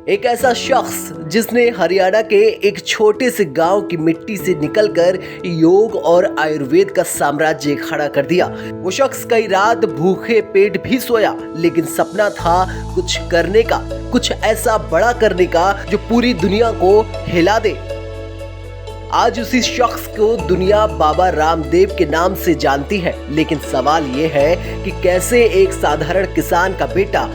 एक ऐसा शख्स जिसने हरियाणा के एक छोटे से गांव की मिट्टी से निकलकर योग और आयुर्वेद का साम्राज्य खड़ा कर दिया। वो शख्स कई रात भूखे पेट भी सोया, लेकिन सपना था कुछ करने का, कुछ ऐसा बड़ा करने का जो पूरी दुनिया को हिला दे। आज उसी शख्स को दुनिया बाबा रामदेव के नाम से जानती है, लेकिन सवाल ये है कि कैसे एक साधारण किसान का बेटा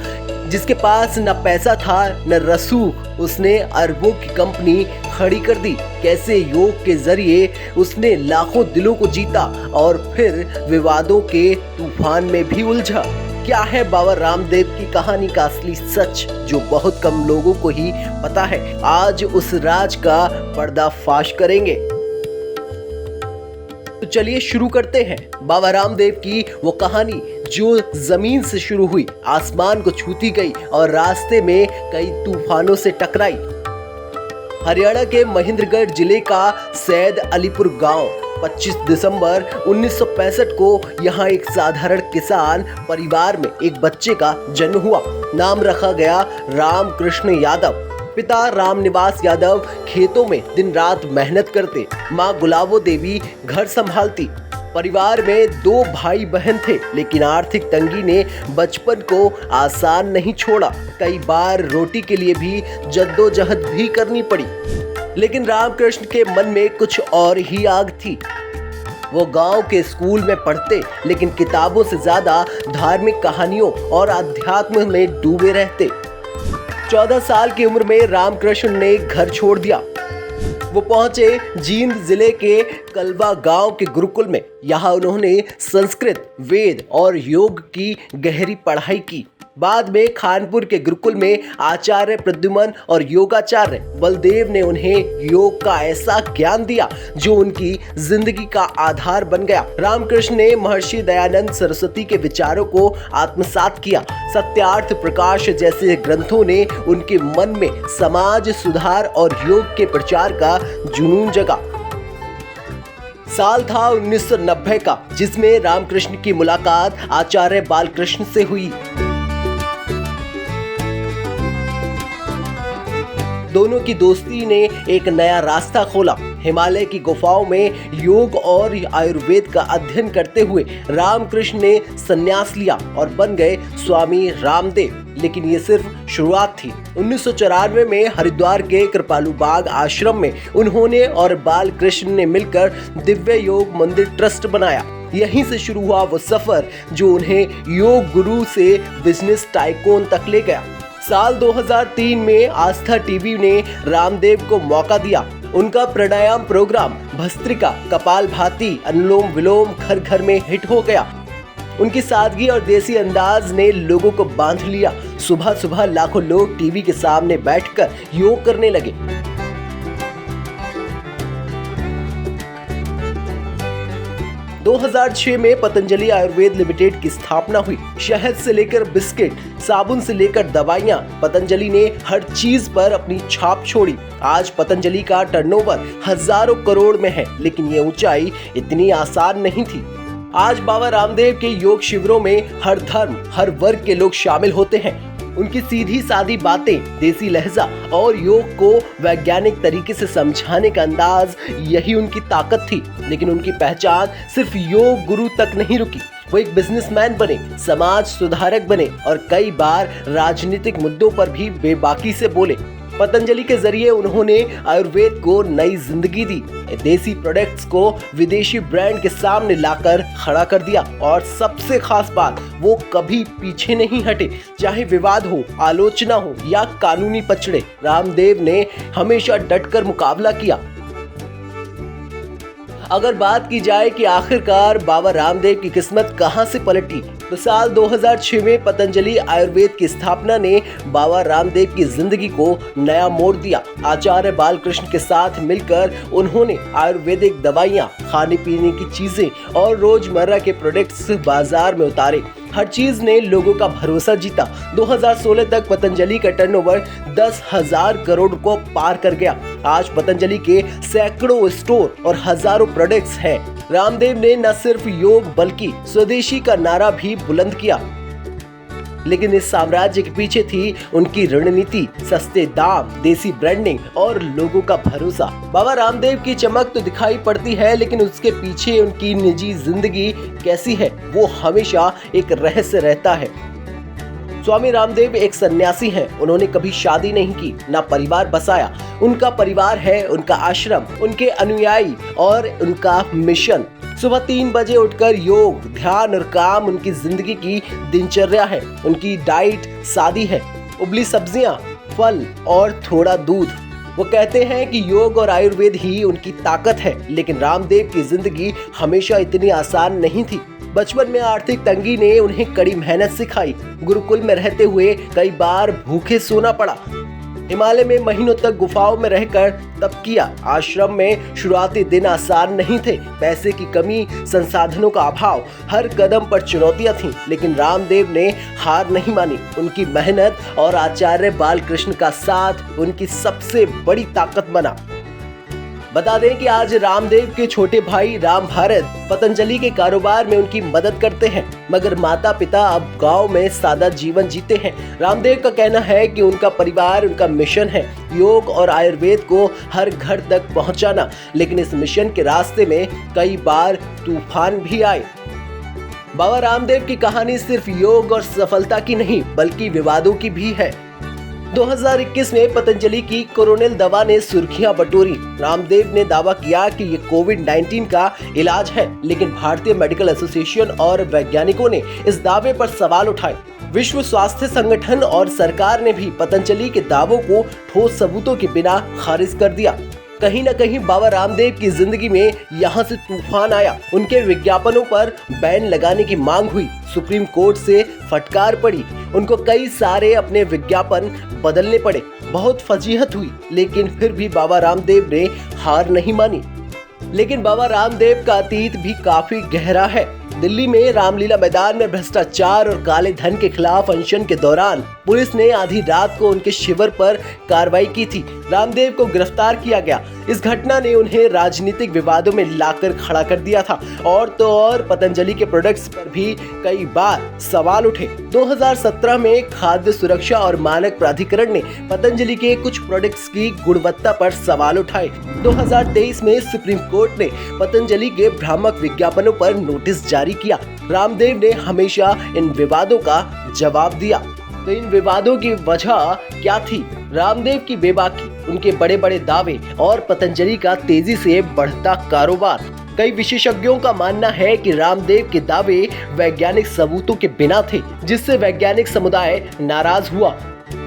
जिसके पास न पैसा था न रसूख, उसने अरबों की कंपनी खड़ी कर दी। कैसे योग के जरिए उसने लाखों दिलों को जीता और फिर विवादों के तूफान में भी उलझा। क्या है बाबा रामदेव की कहानी का असली सच, जो बहुत कम लोगों को ही पता है। आज उस राज का पर्दाफाश करेंगे। तो चलिए शुरू करते हैं बाबा रामदेव की वो कहानी जो जमीन से शुरू हुई, आसमान को छूती गई और रास्ते में कई तूफानों से टकराई। हरियाणा के महेंद्रगढ़ जिले का सैद अलीपुर गांव 25 दिसंबर 1965 को यहाँ एक साधारण किसान परिवार में एक बच्चे का जन्म हुआ। नाम रखा गया रामकृष्ण यादव। पिता रामनिवास यादव खेतों में दिन रात मेहनत करते, माँ गुलाबो देवी घर संभालती। परिवार में 2 भाई बहन थे, लेकिन आर्थिक तंगी ने बचपन को आसान नहीं छोड़ा। कई बार रोटी के लिए भी जद्दोजहद भी करनी पड़ी, लेकिन रामकृष्ण के मन में कुछ और ही आग थी। वो गांव के स्कूल में पढ़ते, लेकिन किताबों से ज्यादा धार्मिक कहानियों और अध्यात्म में डूबे रहते। 14 साल की उम्र में रामकृष्ण ने घर छोड़ दिया। वो पहुंचे जींद जिले के कलवा गांव के गुरुकुल में। यहाँ उन्होंने संस्कृत, वेद और योग की गहरी पढ़ाई की। बाद में खानपुर के गुरुकुल में आचार्य प्रद्युमन और योगाचार्य बलदेव ने उन्हें योग का ऐसा ज्ञान दिया जो उनकी जिंदगी का आधार बन गया। रामकृष्ण ने महर्षि दयानंद सरस्वती के विचारों को आत्मसात किया। सत्यार्थ प्रकाश जैसे ग्रंथों ने उनके मन में समाज सुधार और योग के प्रचार का जुनून जगा। साल था 1990 का, जिसमें रामकृष्ण की मुलाकात आचार्य बालकृष्ण से हुई। दोनों की दोस्ती ने एक नया रास्ता खोला। हिमालय की गुफाओं में योग और आयुर्वेद का अध्ययन करते हुए रामकृष्ण ने संन्यास लिया और बन गए स्वामी रामदेव। लेकिन ये सिर्फ शुरुआत थी। 1994 में हरिद्वार के कृपालू बाग आश्रम में उन्होंने और बालकृष्ण ने मिलकर दिव्य योग मंदिर ट्रस्ट बनाया। यहीं से शुरू हुआ वो सफर जो उन्हें योग गुरु से बिजनेस टाइकून तक ले गया। साल 2003 में आस्था टीवी ने रामदेव को मौका दिया। उनका प्राणायाम प्रोग्राम भस्त्रिका, कपालभाति, अनुलोम विलोम घर घर में हिट हो गया। उनकी सादगी और देसी अंदाज ने लोगों को बांध लिया। सुबह सुबह लाखों लोग टीवी के सामने बैठकर योग करने लगे। - 2006 में पतंजलि आयुर्वेद लिमिटेड की स्थापना हुई। शहद से लेकर बिस्किट, साबुन से लेकर दवाइयां, पतंजलि ने हर चीज पर अपनी छाप छोड़ी। आज पतंजलि का टर्नओवर हजारों करोड़ में है, लेकिन ये ऊंचाई इतनी आसान नहीं थी। आज बाबा रामदेव के योग शिविरों में हर धर्म, हर वर्ग के लोग शामिल होते हैं। उनकी सीधी सादी बातें, देसी लहजा और योग को वैज्ञानिक तरीके से समझाने का अंदाज, यही उनकी ताकत थी। लेकिन उनकी पहचान सिर्फ योग गुरु तक नहीं रुकी। वो एक बिजनेसमैन बने, समाज सुधारक बने और कई बार राजनीतिक मुद्दों पर भी बेबाकी से बोले। पतंजलि के जरिए उन्होंने आयुर्वेद को नई जिंदगी दी, देसी प्रोडक्ट्स को विदेशी ब्रांड के सामने लाकर खड़ा कर दिया। और सबसे खास बात, वो कभी पीछे नहीं हटे। चाहे विवाद हो, आलोचना हो या कानूनी पचड़े, रामदेव ने हमेशा डटकर मुकाबला किया। अगर बात की जाए कि आखिरकार बाबा रामदेव की किस्मत कहां से पलटी, तो साल 2006 में पतंजलि आयुर्वेद की स्थापना ने बाबा रामदेव की जिंदगी को नया मोड़ दिया। आचार्य बालकृष्ण के साथ मिलकर उन्होंने आयुर्वेदिक दवाइयाँ, खाने पीने की चीजें और रोजमर्रा के प्रोडक्ट्स बाजार में उतारे। हर चीज ने लोगों का भरोसा जीता। 2016 तक पतंजलि का टर्नओवर 10,000 करोड़ को पार कर गया। आज पतंजलि के सैकड़ों स्टोर और हजारों प्रोडक्ट्स हैं। रामदेव ने न सिर्फ योग बल्कि स्वदेशी का नारा भी बुलंद किया। लेकिन इस साम्राज्य के पीछे थी उनकी रणनीति, सस्ते दाम, देसी ब्रांडिंग और लोगों का भरोसा। बाबा रामदेव की चमक तो दिखाई पड़ती है, लेकिन उसके पीछे उनकी निजी जिंदगी कैसी है वो हमेशा एक रहस्य रहता है। स्वामी रामदेव एक सन्यासी हैं। उन्होंने कभी शादी नहीं की, ना परिवार बसाया। उनका परिवार है उनका आश्रम, उनके अनुयायी और उनका मिशन। सुबह 3 बजे उठकर योग, ध्यान और काम उनकी जिंदगी की दिनचर्या है। उनकी डाइट सादी है, उबली सब्जियां, फल और थोड़ा दूध। वो कहते हैं कि योग और आयुर्वेद ही उनकी ताकत है, लेकिन रामदेव की जिंदगी हमेशा इतनी आसान नहीं थी। बचपन में आर्थिक तंगी ने उन्हें कड़ी मेहनत सिखाई। गुरुकुल में रहते हुए कई बार भूखे सोना पड़ा। हिमालय में महीनों तक गुफाओं में रहकर तप किया। आश्रम में शुरुआती दिन आसान नहीं थे। पैसे की कमी, संसाधनों का अभाव, हर कदम पर चुनौतियां थीं, लेकिन रामदेव ने हार नहीं मानी। उनकी मेहनत और आचार्य बालकृष्ण का साथ उनकी सबसे बड़ी ताकत बना। बता दें कि आज रामदेव के छोटे भाई राम भारत पतंजलि के कारोबार में उनकी मदद करते हैं, मगर माता पिता अब गांव में सादा जीवन जीते हैं। रामदेव का कहना है कि उनका परिवार, उनका मिशन है योग और आयुर्वेद को हर घर तक पहुंचाना, लेकिन इस मिशन के रास्ते में कई बार तूफान भी आए। बाबा रामदेव की कहानी सिर्फ योग और सफलता की नहीं, बल्कि विवादों की भी है। 2021 में पतंजलि की कोरोनिल दवा ने सुर्खियां बटोरी। रामदेव ने दावा किया कि ये कोविड-19 का इलाज है, लेकिन भारतीय मेडिकल एसोसिएशन और वैज्ञानिकों ने इस दावे पर सवाल उठाए। विश्व स्वास्थ्य संगठन और सरकार ने भी पतंजलि के दावों को ठोस सबूतों के बिना खारिज कर दिया। कहीं न कहीं बाबा रामदेव की जिंदगी में यहाँ से तूफान आया। उनके विज्ञापनों पर बैन लगाने की मांग हुई, सुप्रीम कोर्ट से फटकार पड़ी, उनको कई सारे अपने विज्ञापन बदलने पड़े, बहुत फजीहत हुई, लेकिन फिर भी बाबा रामदेव ने हार नहीं मानी। लेकिन बाबा रामदेव का अतीत भी काफी गहरा है। दिल्ली में रामलीला मैदान में भ्रष्टाचार और काले धन के खिलाफ अनशन के दौरान पुलिस ने आधी रात को उनके शिविर पर कार्रवाई की थी। रामदेव को गिरफ्तार किया गया। इस घटना ने उन्हें राजनीतिक विवादों में लाकर खड़ा कर दिया था। और तो और पतंजलि के प्रोडक्ट्स पर भी कई बार सवाल उठे। 2017 में खाद्य सुरक्षा और मानक प्राधिकरण ने पतंजलि के कुछ प्रोडक्ट्स की गुणवत्ता पर सवाल उठाए। 2023 में सुप्रीम कोर्ट ने पतंजलि के भ्रामक विज्ञापनों पर नोटिस जारी किया। रामदेव ने हमेशा इन विवादों का जवाब दिया। तो इन विवादों की वजह क्या थी? रामदेव की बेबाकी, उनके बड़े बड़े दावे और पतंजलि का तेजी से बढ़ता कारोबार। कई विशेषज्ञों का मानना है कि रामदेव के दावे वैज्ञानिक सबूतों के बिना थे, जिससे वैज्ञानिक समुदाय नाराज हुआ।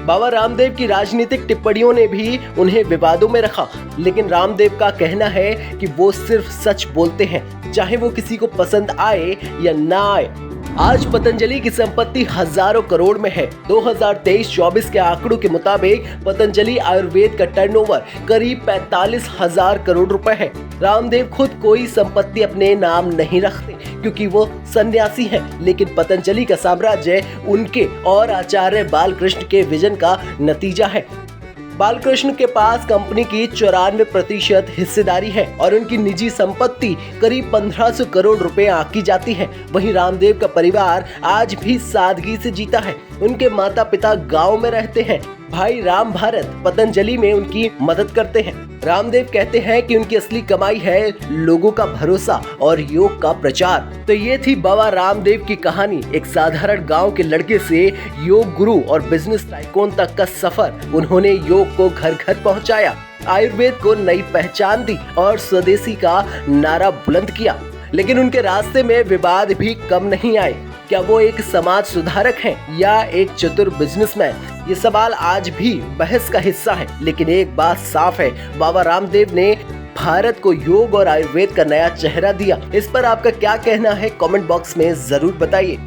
बाबा रामदेव की राजनीतिक टिप्पणियों ने भी उन्हें विवादों में रखा, लेकिन रामदेव का कहना है कि वो सिर्फ सच बोलते हैं, चाहे वो किसी को पसंद आए या ना आए। आज पतंजलि की संपत्ति हजारों करोड़ में है। 2023-24 के आंकड़ों के मुताबिक पतंजलि आयुर्वेद का टर्नओवर करीब 45,000 करोड़ रुपए है। रामदेव खुद कोई संपत्ति अपने नाम नहीं रखते, क्योंकि वो सन्यासी हैं, लेकिन पतंजलि का साम्राज्य उनके और आचार्य बालकृष्ण के विजन का नतीजा है। बालकृष्ण के पास कंपनी की 94% हिस्सेदारी है और उनकी निजी संपत्ति करीब 1500 करोड़ रुपए आंकी जाती है। वहीं रामदेव का परिवार आज भी सादगी से जीता है। उनके माता पिता गांव में रहते हैं। भाई राम भारत पतंजलि में उनकी मदद करते हैं। रामदेव कहते हैं कि उनकी असली कमाई है लोगों का भरोसा और योग का प्रचार। तो ये थी बाबा रामदेव की कहानी, एक साधारण गांव के लड़के से योग गुरु और बिजनेस टाइकून तक का सफर। उन्होंने योग को घर घर पहुंचाया, आयुर्वेद को नई पहचान दी और स्वदेशी का नारा बुलंद किया। लेकिन उनके रास्ते में विवाद भी कम नहीं आए। क्या वो एक समाज सुधारक हैं या एक चतुर बिजनेसमैन? ये सवाल आज भी बहस का हिस्सा है। लेकिन एक बात साफ है, बाबा रामदेव ने भारत को योग और आयुर्वेद का नया चेहरा दिया। इस पर आपका क्या कहना है? कमेंट बॉक्स में जरूर बताइए।